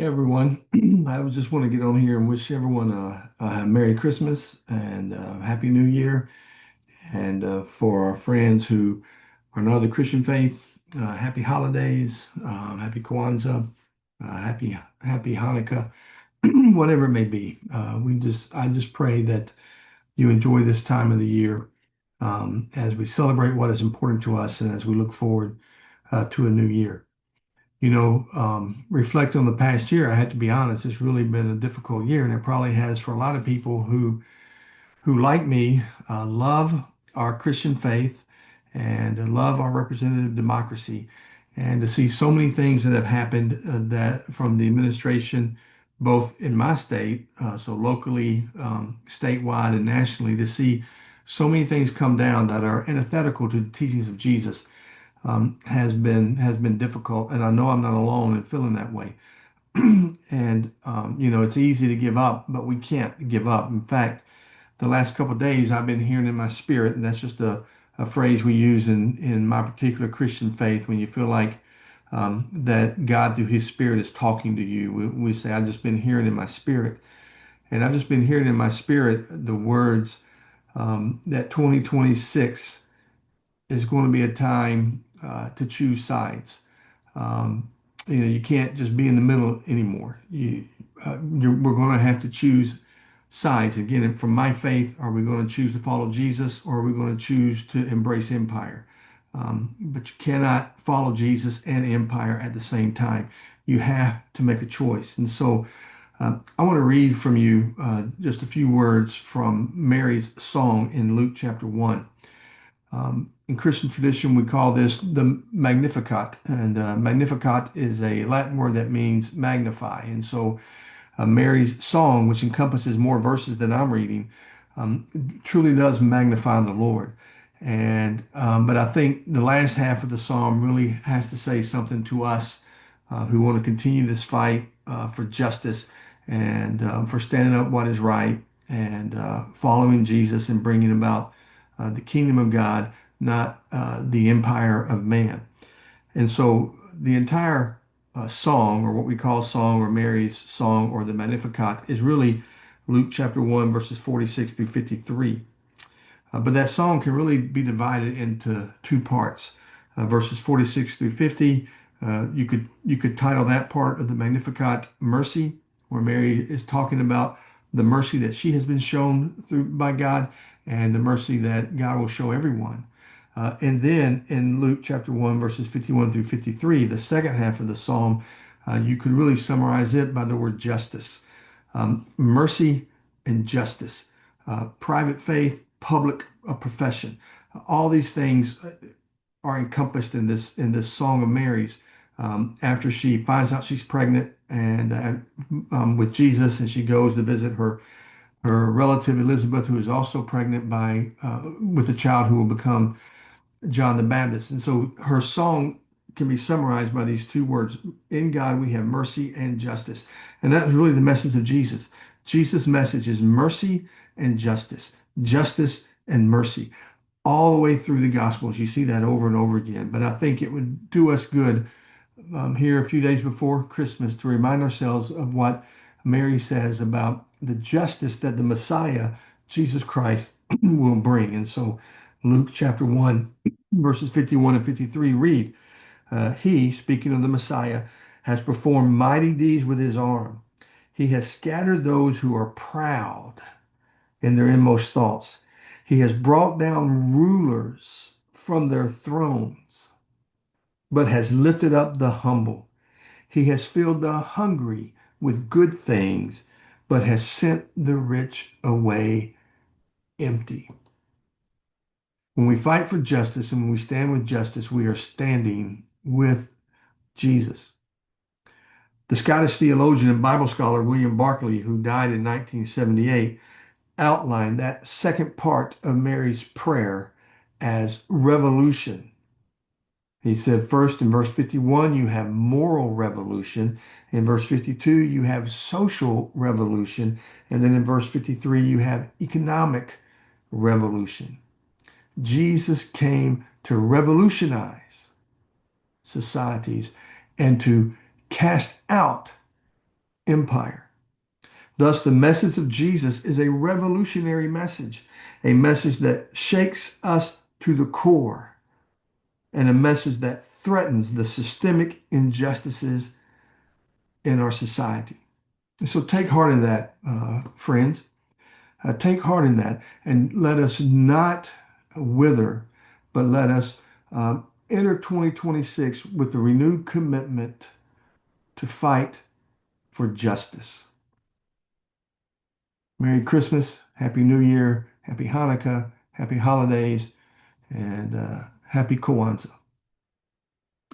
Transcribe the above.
Hey everyone, I would just want to get on here and wish everyone a Merry Christmas and Happy New Year. And for our friends who are not of the Christian faith, Happy Holidays, Happy Kwanzaa, Happy Hanukkah, whatever it may be. I just pray that you enjoy this time of the year as we celebrate what is important to us and as we look forward to a new year. Reflect on the past year, I had to be honest, it's really been a difficult year, and it probably has for a lot of people who like me, love our Christian faith and love our representative democracy. And to see so many things that have happened that from the administration, both in my state, so locally, statewide, and nationally, to see so many things come down that are antithetical to the teachings of Jesus has been difficult, and I know I'm not alone in feeling that way. And it's easy to give up, but we can't give up. In fact, the last couple of days I've been hearing in my spirit, and that's just a phrase we use in my particular Christian faith when you feel like that God through His Spirit is talking to you. We say, I've just been hearing in my spirit, and I've just been hearing in my spirit the words that 2026 is going to be a time to choose sides. Um, you can't just be in the middle anymore. We're going to have to choose sides. Again, from my faith, are we going to choose to follow Jesus, or are we going to choose to embrace empire? But you cannot follow Jesus and empire at the same time. You have to make a choice. And so I want to read from you just a few words from Mary's song in Luke chapter 1. In Christian tradition, we call this the Magnificat, and Magnificat is a Latin word that means magnify. And so Mary's song, which encompasses more verses than I'm reading, truly does magnify the Lord. And but I think the last half of the psalm really has to say something to us who want to continue this fight for justice and for standing up what is right and following Jesus and bringing about the kingdom of God, not the empire of man. And so the entire song, or what we call song, or Mary's song, or the Magnificat, is really Luke chapter 1, verses 46 through 53. But that song can really be divided into two parts. Verses 46 through 50, you could title that part of the Magnificat Mercy, where Mary is talking about the mercy that she has been shown through by God and the mercy that God will show everyone. And then in Luke chapter 1, verses 51 through 53, the second half of the psalm, you could really summarize it by the word justice. Mercy and justice, private faith, public profession. All these things are encompassed in this Song of Mary's. After she finds out she's pregnant and with Jesus, and she goes to visit her relative Elizabeth, who is also pregnant by with a child who will become John the Baptist. And so her song can be summarized by these two words: in God we have mercy and justice. And that was really the message of Jesus. Jesus' message is mercy and justice, justice and mercy, all the way through the Gospels. You see that over and over again. But I think it would do us good here a few days before Christmas to remind ourselves of what Mary says about the justice that the Messiah, Jesus Christ, will bring. And so Luke chapter 1, verses 51 and 53 read, He, speaking of the Messiah, has performed mighty deeds with his arm. He has scattered those who are proud in their inmost thoughts. He has brought down rulers from their thrones, but has lifted up the humble. He has filled the hungry with good things, but has sent the rich away empty. When we fight for justice and when we stand with justice, we are standing with Jesus. The Scottish theologian and Bible scholar William Barclay, who died in 1978, outlined that second part of Mary's prayer as revolution. He said, first in verse 51, you have moral revolution. In verse 52, you have social revolution. And then in verse 53, you have economic revolution. Jesus came to revolutionize societies and to cast out empire. Thus, the message of Jesus is a revolutionary message, a message that shakes us to the core, and a message that threatens the systemic injustices in our society. And so take heart in that, friends. Take heart in that and let us not wither, but let us enter 2026 with a renewed commitment to fight for justice. Merry Christmas, Happy New Year, Happy Hanukkah, Happy Holidays, and Happy Kwanzaa.